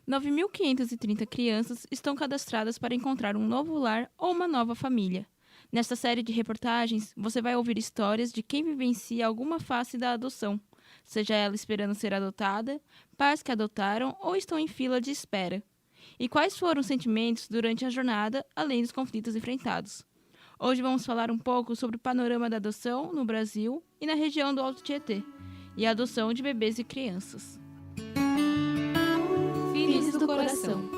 9.530 crianças estão cadastradas para encontrar um novo lar ou uma nova família. Nesta série de reportagens, você vai ouvir histórias de quem vivencia alguma face da adoção, seja ela esperando ser adotada, pais que adotaram ou estão em fila de espera. E quais foram os sentimentos durante a jornada, além dos conflitos enfrentados. Hoje vamos falar um pouco sobre o panorama da adoção no Brasil e na região do Alto Tietê, e a adoção de bebês e crianças. Filhos do Coração.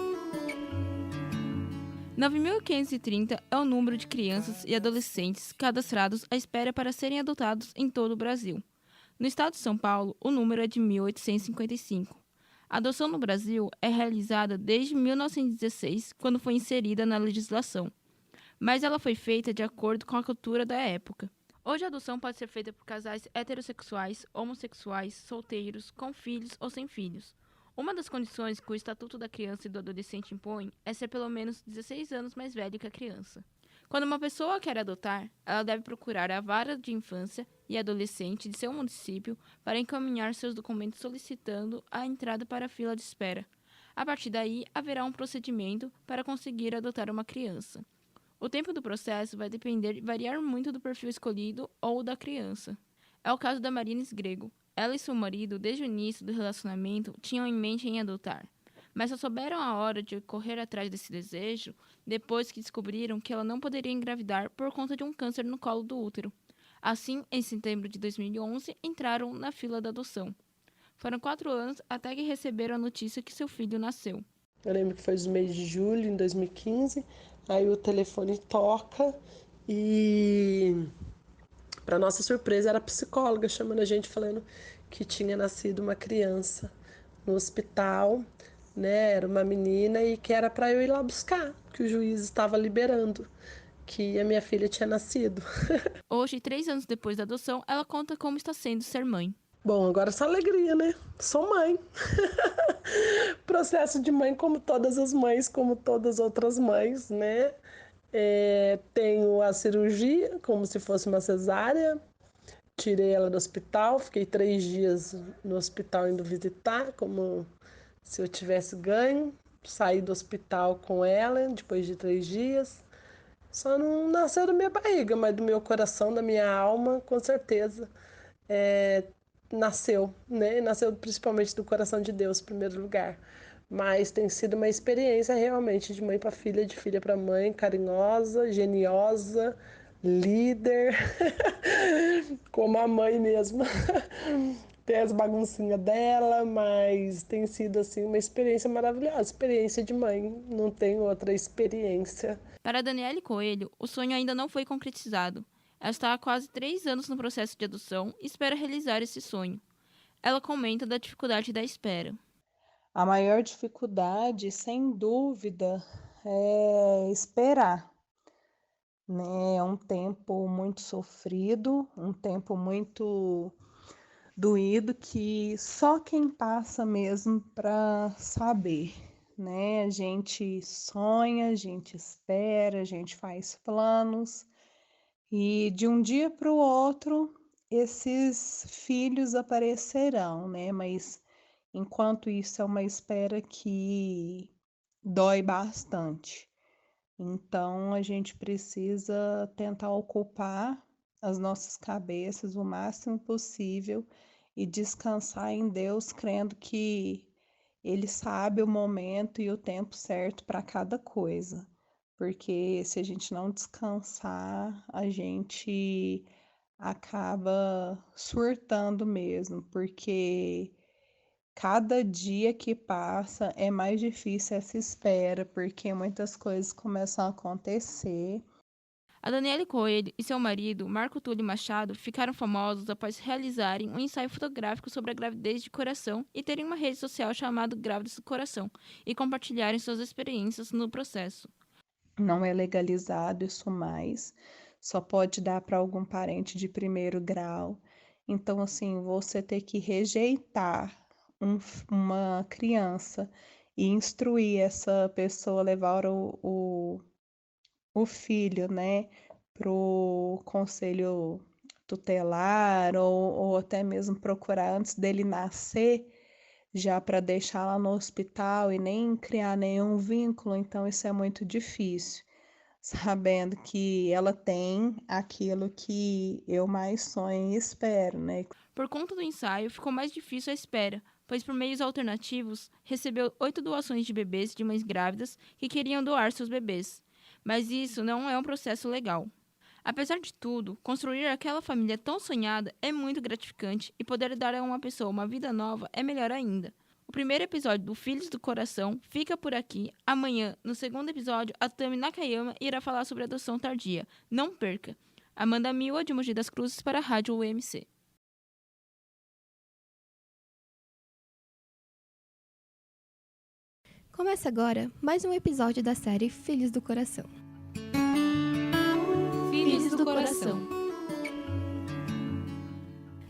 9.530 é o número de crianças e adolescentes cadastrados à espera para serem adotados em todo o Brasil. No estado de São Paulo, o número é de 1.855. A adoção no Brasil é realizada desde 1916, quando foi inserida na legislação, mas ela foi feita de acordo com a cultura da época. Hoje a adoção pode ser feita por casais heterossexuais, homossexuais, solteiros, com filhos ou sem filhos. Uma das condições que o Estatuto da Criança e do Adolescente impõe é ser pelo menos 16 anos mais velho que a criança. Quando uma pessoa quer adotar, ela deve procurar a vara de infância e adolescente de seu município para encaminhar seus documentos solicitando a entrada para a fila de espera. A partir daí, haverá um procedimento para conseguir adotar uma criança. O tempo do processo vai depender e variar muito do perfil escolhido ou da criança. É o caso da Marines Grego. Ela e seu marido, desde o início do relacionamento, tinham em mente em adotar, mas só souberam a hora de correr atrás desse desejo depois que descobriram que ela não poderia engravidar por conta de um câncer no colo do útero. Assim, em setembro de 2011, entraram na fila da adoção. Foram 4 anos até que receberam a notícia que seu filho nasceu. Eu lembro que foi no mês de julho, em 2015, aí o telefone toca e, para nossa surpresa, era a psicóloga chamando a gente, falando que tinha nascido uma criança no hospital, né? Era uma menina e que era para eu ir lá buscar, que o juiz estava liberando, que a minha filha tinha nascido. Hoje, 3 anos depois da adoção, ela conta como está sendo ser mãe. Bom, agora essa alegria, né? Sou mãe. Processo de mãe como todas as mães, como todas as outras mães, né? Tenho a cirurgia, como se fosse uma cesárea. Tirei ela do hospital, fiquei 3 dias no hospital indo visitar, como se eu tivesse ganho. Saí do hospital com ela depois de 3 dias. Só não nasceu da minha barriga, mas do meu coração, da minha alma, com certeza. É, nasceu, né? Nasceu principalmente do coração de Deus, em primeiro lugar. Mas tem sido uma experiência realmente de mãe para filha, de filha para mãe, carinhosa, geniosa, líder, como a mãe mesmo. Tem as baguncinhas dela, mas tem sido assim uma experiência maravilhosa, experiência de mãe, não tem outra experiência. Para Daniele Coelho, o sonho ainda não foi concretizado. Ela está há quase 3 anos no processo de adoção e espera realizar esse sonho. Ela comenta da dificuldade da espera. A maior dificuldade, sem dúvida, é esperar, né? É um tempo muito sofrido, um tempo muito doído que só quem passa mesmo para saber, né? A gente sonha, a gente espera, a gente faz planos e de um dia para o outro esses filhos aparecerão, né? Mas enquanto isso é uma espera que dói bastante. Então a gente precisa tentar ocupar as nossas cabeças o máximo possível e descansar em Deus, crendo que Ele sabe o momento e o tempo certo para cada coisa. Porque se a gente não descansar, a gente acaba surtando mesmo, porque cada dia que passa é mais difícil essa espera, porque muitas coisas começam a acontecer. A Daniele Coelho e seu marido, Marco Túlio Machado, ficaram famosos após realizarem um ensaio fotográfico sobre a gravidez de coração e terem uma rede social chamada Grávidas do Coração e compartilharem suas experiências no processo. Não é legalizado isso mais, só pode dar para algum parente de primeiro grau. Então, assim, você ter que rejeitar uma criança e instruir essa pessoa a levar o filho, né, pro conselho tutelar ou até mesmo procurar antes dele nascer, já para deixá-la no hospital e nem criar nenhum vínculo, então isso é muito difícil, sabendo que ela tem aquilo que eu mais sonho e espero, né? Por conta do ensaio, ficou mais difícil a espera, pois por meios alternativos, recebeu 8 doações de bebês de mães grávidas que queriam doar seus bebês. Mas isso não é um processo legal. Apesar de tudo, construir aquela família tão sonhada é muito gratificante e poder dar a uma pessoa uma vida nova é melhor ainda. O primeiro episódio do Filhos do Coração fica por aqui. Amanhã, no segundo episódio, a Tami Nakayama irá falar sobre adoção tardia. Não perca! Amanda Miwa, de Mogi das Cruzes, para a Rádio UMC. Começa agora mais um episódio da série Filhos do Coração. Filhos do Coração.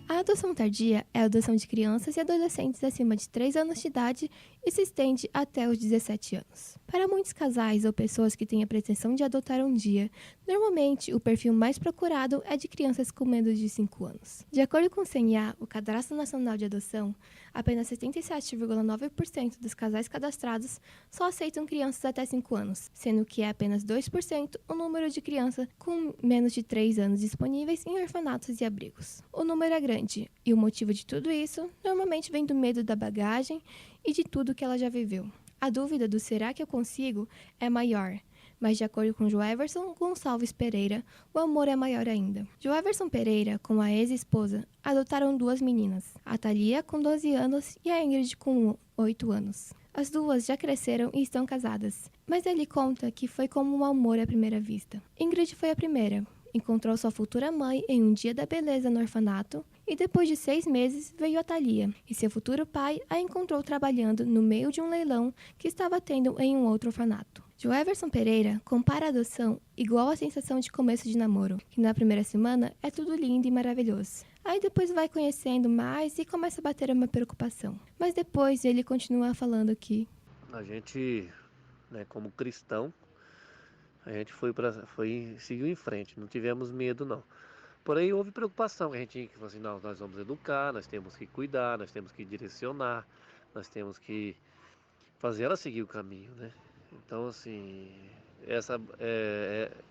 A adoção tardia é a adoção de crianças e adolescentes acima de 3 anos de idade e se estende até os 17 anos. Para muitos casais ou pessoas que têm a pretensão de adotar um dia, normalmente o perfil mais procurado é de crianças com menos de 5 anos. De acordo com o CNA, o Cadastro Nacional de Adoção, apenas 77,9% dos casais cadastrados só aceitam crianças até 5 anos, sendo que é apenas 2% o número de crianças com menos de 3 anos disponíveis em orfanatos e abrigos. O número é grande, e o motivo de tudo isso normalmente vem do medo da bagagem e de tudo que ela já viveu. A dúvida do será que eu consigo é maior, mas de acordo com Joeverson Gonçalves Pereira, o amor é maior ainda. Joeverson Pereira, com a ex-esposa, adotaram 2 meninas, a Thalia com 12 anos e a Ingrid com 8 anos. As duas já cresceram e estão casadas, mas ele conta que foi como um amor à primeira vista. Ingrid foi a primeira. Encontrou sua futura mãe em um dia da beleza no orfanato e depois de 6 meses veio a Thalia e seu futuro pai a encontrou trabalhando no meio de um leilão que estava tendo em um outro orfanato. Joeverson Pereira compara a adoção igual à sensação de começo de namoro, que na primeira semana é tudo lindo e maravilhoso. Aí depois vai conhecendo mais e começa a bater uma preocupação. Mas depois ele continua falando que a gente, como cristão, a gente seguiu em frente, não tivemos medo não. Porém houve preocupação, a gente falou assim, não, nós vamos educar, nós temos que cuidar, nós temos que direcionar, nós temos que fazer ela seguir o caminho, né? Então assim,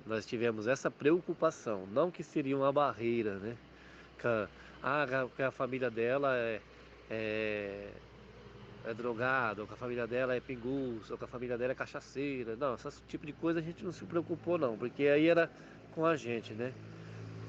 nós tivemos essa preocupação, não que seria uma barreira, né? Que a família dela é drogado, ou que a família dela é pinguço, ou que a família dela é cachaceira. Não, esse tipo de coisa a gente não se preocupou não, porque aí era com a gente, né?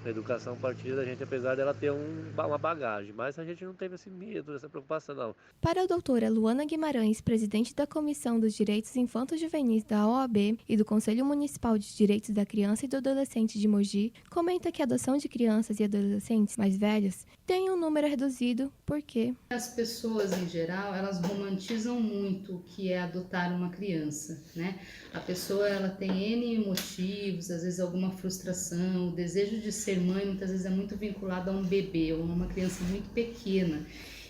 A educação partiu da gente, apesar dela ter uma bagagem, mas a gente não teve esse medo, essa preocupação não. Para a doutora Luana Guimarães, presidente da Comissão dos Direitos Infanto-Juvenis da OAB e do Conselho Municipal de Direitos da Criança e do Adolescente de Mogi, comenta que a adoção de crianças e adolescentes mais velhos tem um número reduzido porque as pessoas em geral, elas romantizam muito o que é adotar uma criança, né? A pessoa ela tem N motivos, às vezes alguma frustração, o desejo de ser mãe muitas vezes é muito vinculado a um bebê ou a uma criança muito pequena.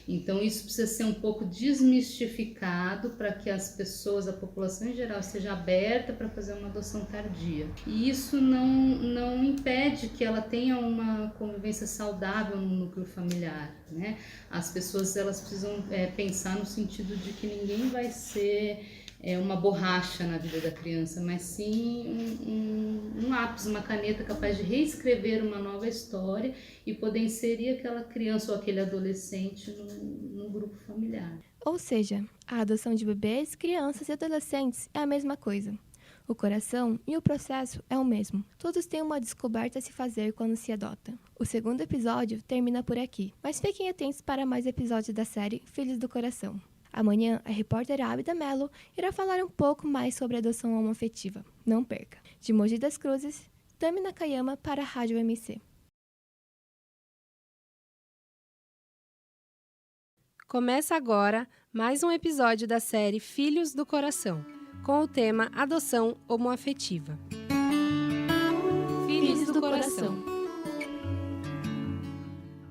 Então isso precisa ser um pouco desmistificado para que as pessoas, a população em geral, esteja aberta para fazer uma adoção tardia. E isso não impede que ela tenha uma convivência saudável no núcleo familiar, né? As pessoas elas precisam pensar no sentido de que ninguém vai ser uma borracha na vida da criança, mas sim um lápis, uma caneta capaz de reescrever uma nova história e poder inserir aquela criança ou aquele adolescente no grupo familiar. Ou seja, a adoção de bebês, crianças e adolescentes é a mesma coisa. O coração e o processo é o mesmo. Todos têm uma descoberta a se fazer quando se adota. O segundo episódio termina por aqui, mas fiquem atentos para mais episódios da série Filhos do Coração. Amanhã, a repórter Abida Mello irá falar um pouco mais sobre a adoção homoafetiva. Não perca! De Mogi das Cruzes, Tami Nakayama para a Rádio MC. Começa agora mais um episódio da série Filhos do Coração, com o tema Adoção Homoafetiva. Filhos do Coração.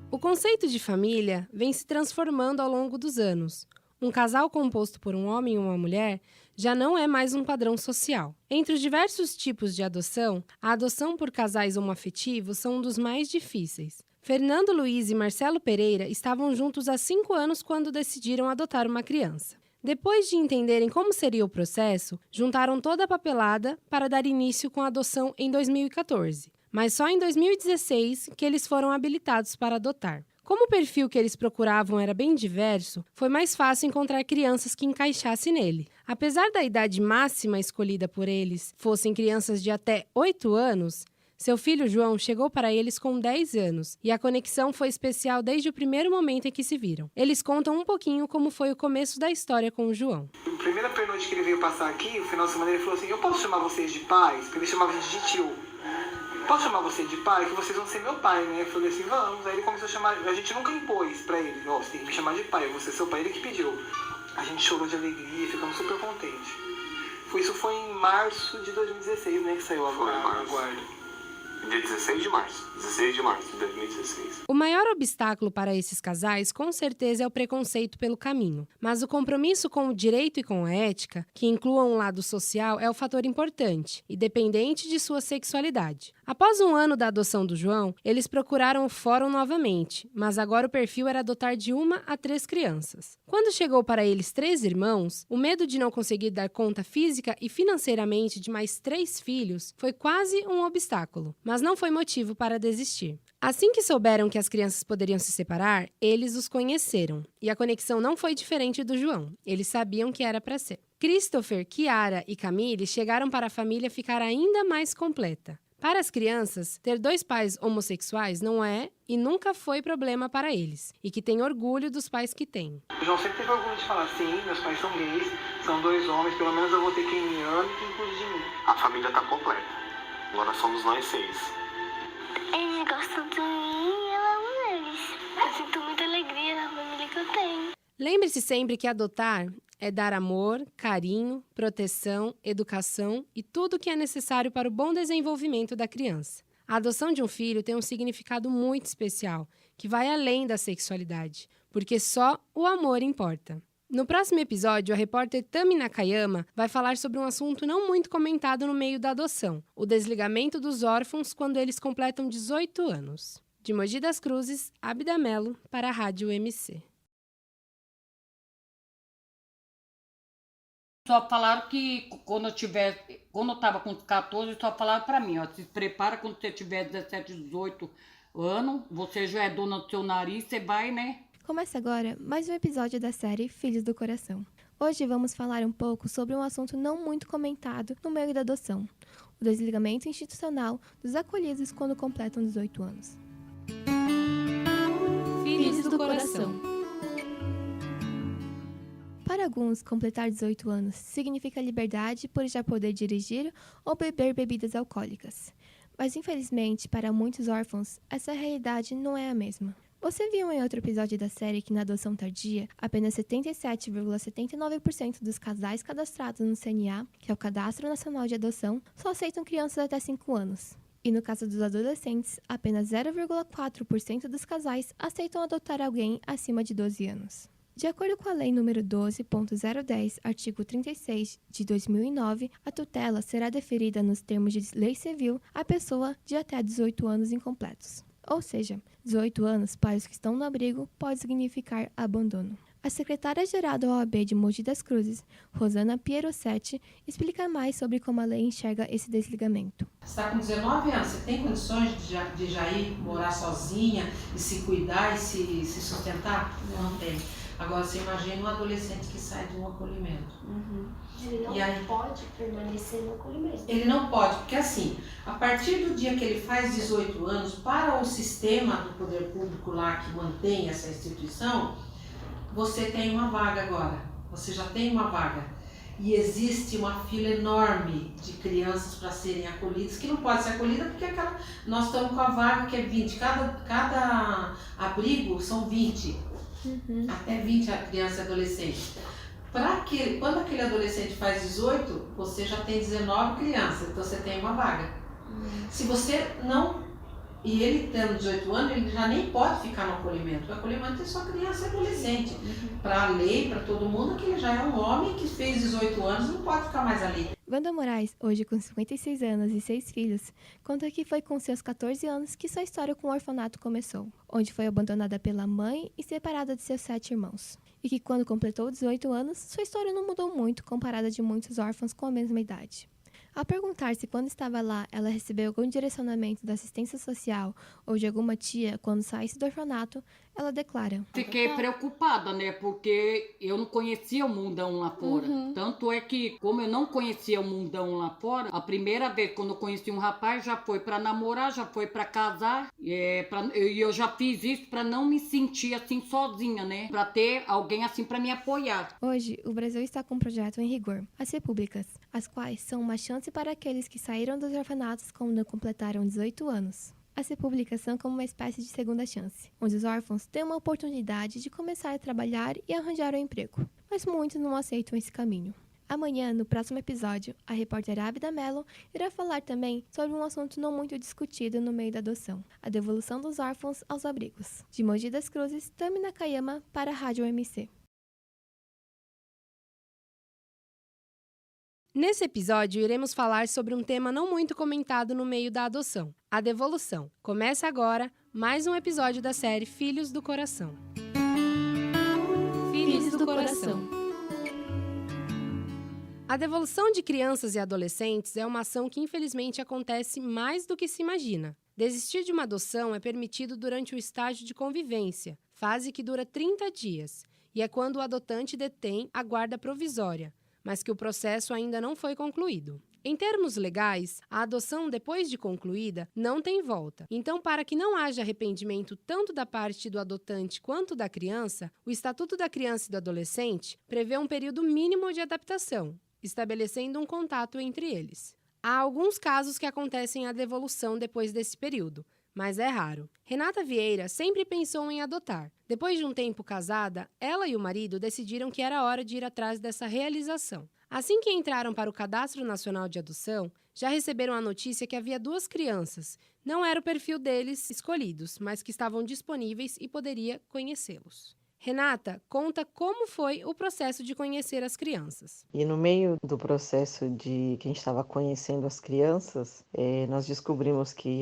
O conceito de família vem se transformando ao longo dos anos. Um casal composto por um homem e uma mulher já não é mais um padrão social. Entre os diversos tipos de adoção, a adoção por casais homoafetivos são um dos mais difíceis. Fernando Luiz e Marcelo Pereira estavam juntos há 5 anos quando decidiram adotar uma criança. Depois de entenderem como seria o processo, juntaram toda a papelada para dar início com a adoção em 2014. Mas só em 2016 que eles foram habilitados para adotar. Como o perfil que eles procuravam era bem diverso, foi mais fácil encontrar crianças que encaixassem nele. Apesar da idade máxima escolhida por eles fossem crianças de até 8 anos, seu filho João chegou para eles com 10 anos e a conexão foi especial desde o primeiro momento em que se viram. Eles contam um pouquinho como foi o começo da história com o João. Na primeira pernoite que ele veio passar aqui, no final de semana ele falou assim: eu posso chamar vocês de pais? Porque ele chamava a gente de tio. Posso chamar você de pai? Que vocês vão ser meu pai, né? Eu falei assim, vamos. Aí ele começou a chamar, a gente nunca impôs pra ele, ó, você tem que me chamar de pai, eu vou ser seu pai, ele que pediu. A gente chorou de alegria, ficamos super contentes. Isso foi em março de 2016, né, que saiu a guarda. Dia 16 de março de 2016. O maior obstáculo para esses casais, com certeza, é o preconceito pelo caminho. Mas o compromisso com o direito e com a ética, que incluam um lado social, é o fator importante, independente de sua sexualidade. Após 1 ano da adoção do João, eles procuraram o fórum novamente, mas agora o perfil era adotar de 1 a 3 crianças. Quando chegou para eles 3 irmãos, o medo de não conseguir dar conta física e financeiramente de mais 3 filhos foi quase um obstáculo, mas não foi motivo para desistir. Assim que souberam que as crianças poderiam se separar, eles os conheceram. E a conexão não foi diferente do João. Eles sabiam que era para ser. Christopher, Kiara e Camille chegaram para a família ficar ainda mais completa. Para as crianças, ter 2 pais homossexuais não é e nunca foi problema para eles, e que têm orgulho dos pais que têm. O João sempre teve orgulho de falar, sim, meus pais são gays, são 2 homens, pelo menos eu vou ter quem me ama e quem cuide de mim. A família tá completa. Agora somos nós 6. Eles gostam de mim e eu amo eles. Eu sinto muita alegria na família que eu tenho. Lembre-se sempre que adotar é dar amor, carinho, proteção, educação e tudo o que é necessário para o bom desenvolvimento da criança. A adoção de um filho tem um significado muito especial, que vai além da sexualidade, porque só o amor importa. No próximo episódio, a repórter Tami Nakayama vai falar sobre um assunto não muito comentado no meio da adoção, o desligamento dos órfãos quando eles completam 18 anos. De Mogi das Cruzes, Abda Mello, para a Rádio MC. Só falaram que quando eu estava com 14, só falaram para mim, ó, se prepara quando você tiver 17, 18 anos, você já é dona do seu nariz, você vai, né? Começa agora mais um episódio da série Filhos do Coração. Hoje vamos falar um pouco sobre um assunto não muito comentado no meio da adoção, o desligamento institucional dos acolhidos quando completam 18 anos. Filhos do Coração. Para alguns, completar 18 anos significa liberdade por já poder dirigir ou beber bebidas alcoólicas. Mas, infelizmente, para muitos órfãos, essa realidade não é a mesma. Você viu em outro episódio da série que na adoção tardia, apenas 77,79% dos casais cadastrados no CNA, que é o Cadastro Nacional de Adoção, só aceitam crianças até 5 anos. E no caso dos adolescentes, apenas 0,4% dos casais aceitam adotar alguém acima de 12 anos. De acordo com a Lei nº 12.010, artigo 36 de 2009, a tutela será deferida nos termos de lei civil à pessoa de até 18 anos incompletos. Ou seja, 18 anos para os que estão no abrigo pode significar abandono. A secretária-geral da OAB de Mogi das Cruzes, Rosana Pierosetti, explica mais sobre como a lei enxerga esse desligamento. Você está com 19 anos, você tem condições de já ir morar sozinha e se cuidar e se sustentar? Não tem. Agora, você imagina um adolescente que sai de um acolhimento. Ele não pode permanecer no acolhimento. Ele não pode, porque assim, a partir do dia que ele faz 18 anos, para o sistema do poder público lá que mantém essa instituição, você tem uma vaga agora. Você já tem uma vaga. E existe uma fila enorme de crianças para serem acolhidas, que não pode ser acolhida porque nós estamos com a vaga que é 20. Cada abrigo são 20. Até 20 a criança e adolescente. Quando aquele adolescente faz 18, você já tem 19 crianças, então você tem uma vaga. Se você não E ele tendo 18 anos, ele já nem pode ficar no acolhimento. O acolhimento é só criança e adolescente. Para a lei, para todo mundo, que ele já é um homem que fez 18 anos, não pode ficar mais ali. Wanda Moraes, hoje com 56 anos e 6 filhos, conta que foi com seus 14 anos que sua história com o orfanato começou, onde foi abandonada pela mãe e separada de seus 7 irmãos. E que quando completou 18 anos, sua história não mudou muito comparada de muitos órfãos com a mesma idade. Ao perguntar se quando estava lá ela recebeu algum direcionamento da assistência social ou de alguma tia quando saísse do orfanato, ela declara: Fiquei preocupada, né? Porque eu não conhecia o mundão lá fora. Tanto é que, como eu não conhecia o mundão lá fora, a primeira vez quando eu conheci um rapaz já foi pra namorar, já foi pra casar. E eu já fiz isso pra não me sentir assim sozinha, né? Pra ter alguém assim pra me apoiar. Hoje, o Brasil está com um projeto em rigor, as repúblicas, as quais são uma chance para aqueles que saíram dos orfanatos quando completaram 18 anos. As repúblicas são como uma espécie de segunda chance, onde os órfãos têm uma oportunidade de começar a trabalhar e arranjar um emprego, mas muitos não aceitam esse caminho. Amanhã, no próximo episódio, a repórter Ábida Mello irá falar também sobre um assunto não muito discutido no meio da adoção, a devolução dos órfãos aos abrigos. De Mogi das Cruzes, Tami Nakayama para a Rádio MC. Nesse episódio, iremos falar sobre um tema não muito comentado no meio da adoção, a devolução. Começa agora mais um episódio da série Filhos do Coração. Filhos do Coração. A devolução de crianças e adolescentes é uma ação que infelizmente acontece mais do que se imagina. Desistir de uma adoção é permitido durante o estágio de convivência, fase que dura 30 dias, e é quando o adotante detém a guarda provisória, mas que o processo ainda não foi concluído. Em termos legais, a adoção depois de concluída não tem volta. Então, para que não haja arrependimento tanto da parte do adotante quanto da criança, o Estatuto da Criança e do Adolescente prevê um período mínimo de adaptação, estabelecendo um contato entre eles. Há alguns casos que acontecem a devolução depois desse período, mas é raro. Renata Vieira sempre pensou em adotar. Depois de um tempo casada, ela e o marido decidiram que era hora de ir atrás dessa realização. Assim que entraram para o Cadastro Nacional de Adoção, já receberam a notícia que havia 2 crianças. Não era o perfil deles escolhidos, mas que estavam disponíveis e poderia conhecê-los. Renata conta como foi o processo de conhecer as crianças. E no meio do processo de que a gente estava conhecendo as crianças, nós descobrimos que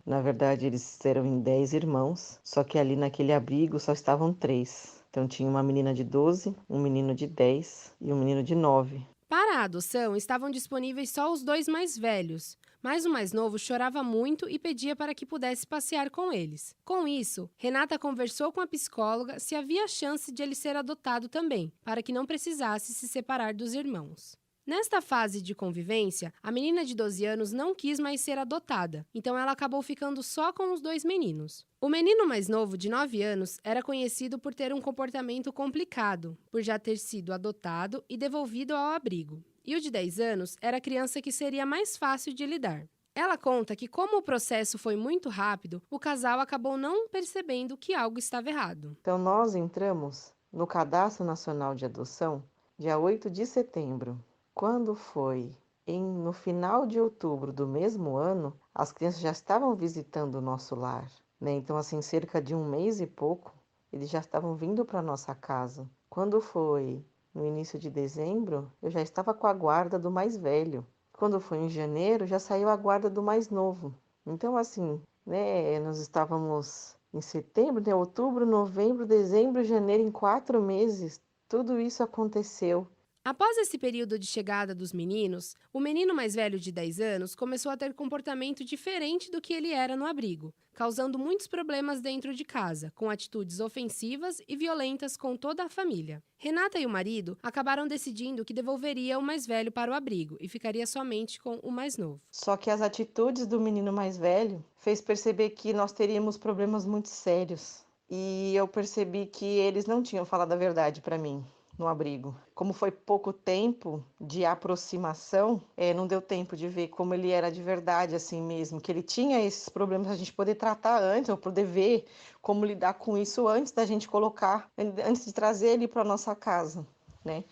na verdade, eles eram em 10 irmãos, só que ali naquele abrigo só estavam 3. Então tinha uma menina de 12, um menino de 10 e um menino de 9. Para a adoção, estavam disponíveis só os 2 mais velhos, mas o mais novo chorava muito e pedia para que pudesse passear com eles. Com isso, Renata conversou com a psicóloga se havia chance de ele ser adotado também, para que não precisasse se separar dos irmãos. Nesta fase de convivência, a menina de 12 anos não quis mais ser adotada, então ela acabou ficando só com os 2 meninos. O menino mais novo, de 9 anos, era conhecido por ter um comportamento complicado, por já ter sido adotado e devolvido ao abrigo. E o de 10 anos era a criança que seria mais fácil de lidar. Ela conta que, como o processo foi muito rápido, o casal acabou não percebendo que algo estava errado. Então nós entramos no Cadastro Nacional de Adoção dia 8 de setembro. Quando foi no final de outubro do mesmo ano, as crianças já estavam visitando o nosso lar, né? Então, assim, cerca de 1 mês e pouco, eles já estavam vindo para nossa casa. Quando foi no início de dezembro, eu já estava com a guarda do mais velho. Quando foi em janeiro, já saiu a guarda do mais novo. Então, assim, né, nós estávamos em setembro, né, outubro, novembro, dezembro, janeiro, em 4 meses, tudo isso aconteceu. Após esse período de chegada dos meninos, o menino mais velho de 10 anos começou a ter comportamento diferente do que ele era no abrigo, causando muitos problemas dentro de casa, com atitudes ofensivas e violentas com toda a família. Renata e o marido acabaram decidindo que devolveria o mais velho para o abrigo e ficaria somente com o mais novo. Só que as atitudes do menino mais velho fez perceber que nós teríamos problemas muito sérios. E eu percebi que eles não tinham falado a verdade para mim no abrigo. Como foi pouco tempo de aproximação, não deu tempo de ver como ele era de verdade, assim mesmo, que ele tinha esses problemas, a gente poder tratar antes, ou poder ver como lidar com isso antes da gente colocar, antes de trazer ele para nossa casa, né?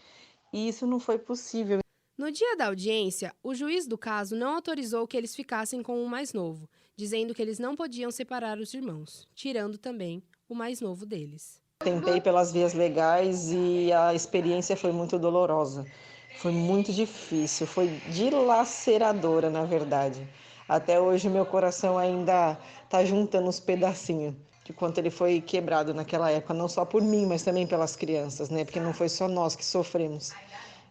E isso não foi possível. No dia da audiência, o juiz do caso não autorizou que eles ficassem com o mais novo, dizendo que eles não podiam separar os irmãos, tirando também o mais novo deles. Tentei pelas vias legais e a experiência foi muito dolorosa. Foi muito difícil, foi dilaceradora, na verdade. Até hoje meu coração ainda está juntando os pedacinhos de quanto ele foi quebrado naquela época, não só por mim, mas também pelas crianças, né? Porque não foi só nós que sofremos.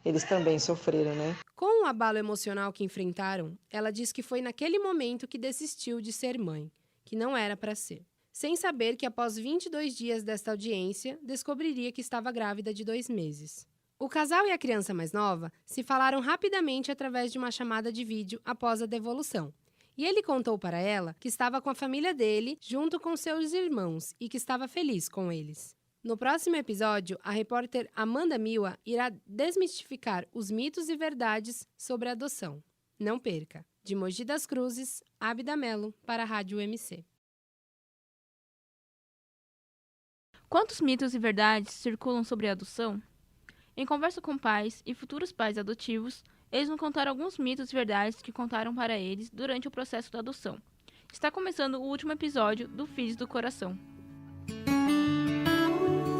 Eles também sofreram, né? Com o abalo emocional que enfrentaram, ela diz que foi naquele momento que desistiu de ser mãe, que não era para ser. Sem saber que após 22 dias desta audiência, descobriria que estava grávida de 2 meses. O casal e a criança mais nova se falaram rapidamente através de uma chamada de vídeo após a devolução. E ele contou para ela que estava com a família dele, junto com seus irmãos, e que estava feliz com eles. No próximo episódio, a repórter Amanda Miwa irá desmistificar os mitos e verdades sobre a adoção. Não perca! De Mogi das Cruzes, Ábida Mello, para a Rádio MC. Quantos mitos e verdades circulam sobre a adoção? Em conversa com pais e futuros pais adotivos, eles nos contaram alguns mitos e verdades que contaram para eles durante o processo da adoção. Está começando o último episódio do Filhos do Coração.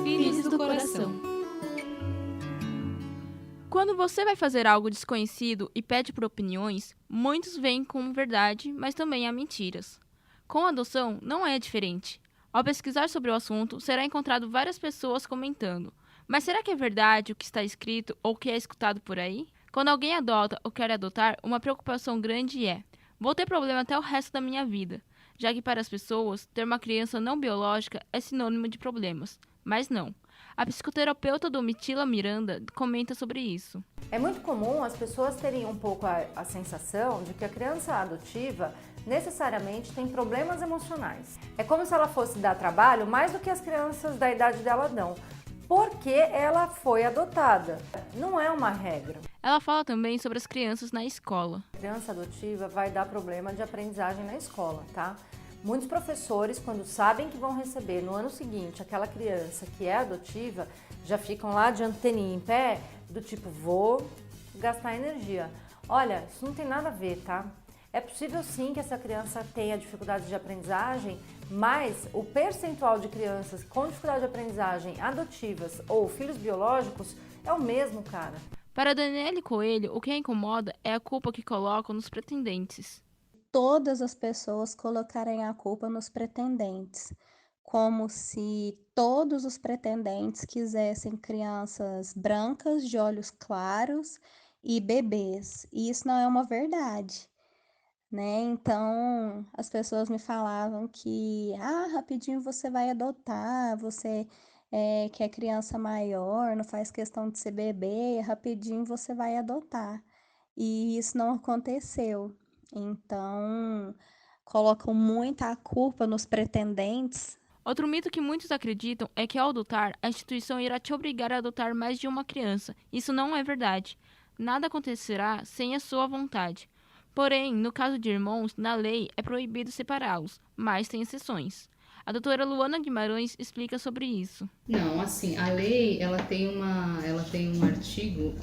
Filhos do Coração. Quando você vai fazer algo desconhecido e pede por opiniões, muitos veem como verdade, mas também há mentiras. Com a adoção, não é diferente. Ao pesquisar sobre o assunto, será encontrado várias pessoas comentando. Mas será que é verdade o que está escrito ou o que é escutado por aí? Quando alguém adota ou quer adotar, uma preocupação grande é: vou ter problema até o resto da minha vida, já que para as pessoas, ter uma criança não biológica é sinônimo de problemas. Mas não. A psicoterapeuta Domitila Miranda comenta sobre isso. É muito comum as pessoas terem um pouco a sensação de que a criança adotiva necessariamente tem problemas emocionais. É como se ela fosse dar trabalho mais do que as crianças da idade dela dão, porque ela foi adotada. Não é uma regra. Ela fala também sobre as crianças na escola. A criança adotiva vai dar problema de aprendizagem na escola, tá? Muitos professores, quando sabem que vão receber no ano seguinte aquela criança que é adotiva, já ficam lá de anteninha em pé, do tipo, vou gastar energia. Olha, isso não tem nada a ver, tá? É possível sim que essa criança tenha dificuldade de aprendizagem, mas o percentual de crianças com dificuldade de aprendizagem adotivas ou filhos biológicos é o mesmo, cara. Para Daniele Coelho, o que a incomoda é a culpa que colocam nos pretendentes. Todas as pessoas colocarem a culpa nos pretendentes, como se todos os pretendentes quisessem crianças brancas, de olhos claros e bebês. E isso não é uma verdade, né? Então, as pessoas me falavam que, rapidinho você vai adotar, você quer criança maior, não faz questão de ser bebê, rapidinho você vai adotar. E isso não aconteceu. Então, colocam muita culpa nos pretendentes. Outro mito que muitos acreditam é que ao adotar, a instituição irá te obrigar a adotar mais de uma criança. Isso não é verdade. Nada acontecerá sem a sua vontade. Porém, no caso de irmãos, na lei é proibido separá-los, mas tem exceções. A doutora Luana Guimarães explica sobre isso. Não, assim, a lei ela tem um artigo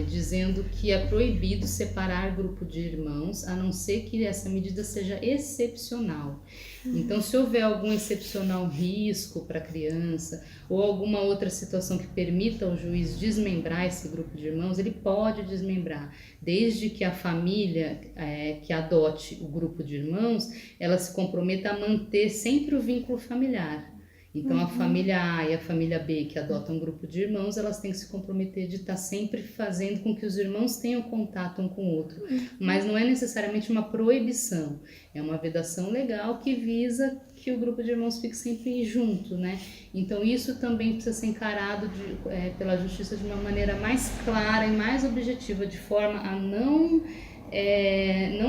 dizendo que é proibido separar grupo de irmãos, a não ser que essa medida seja excepcional. Então, se houver algum excepcional risco para a criança ou alguma outra situação que permita ao juiz desmembrar esse grupo de irmãos, ele pode desmembrar, desde que a família que adote o grupo de irmãos, ela se comprometa a manter sempre o vínculo familiar. Então, a família A e a família B que adotam um grupo de irmãos, elas têm que se comprometer de estar sempre fazendo com que os irmãos tenham contato um com o outro. Mas não é necessariamente uma proibição, é uma vedação legal que visa que o grupo de irmãos fique sempre junto, né? Então, isso também precisa ser encarado pela justiça de uma maneira mais clara e mais objetiva, de forma a não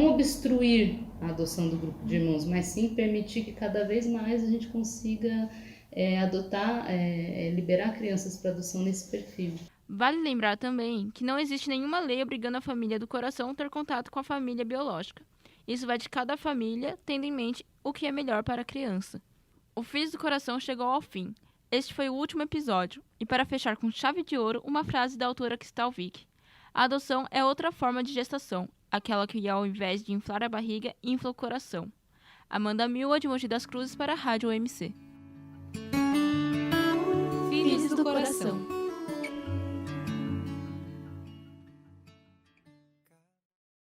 obstruir a adoção do grupo de irmãos, mas sim permitir que cada vez mais a gente consiga liberar crianças para adoção nesse perfil. Vale lembrar também que não existe nenhuma lei obrigando a família do coração a ter contato com a família biológica. Isso vai de cada família, tendo em mente o que é melhor para a criança. O Filhos do Coração chegou ao fim. Este foi o último episódio. E para fechar com chave de ouro, uma frase da autora Cristal Vick. A adoção é outra forma de gestação, aquela que ao invés de inflar a barriga, infla o coração. Amanda Milwa, de Mogi das Cruzes, para a Rádio OMC. Filhos do Coração.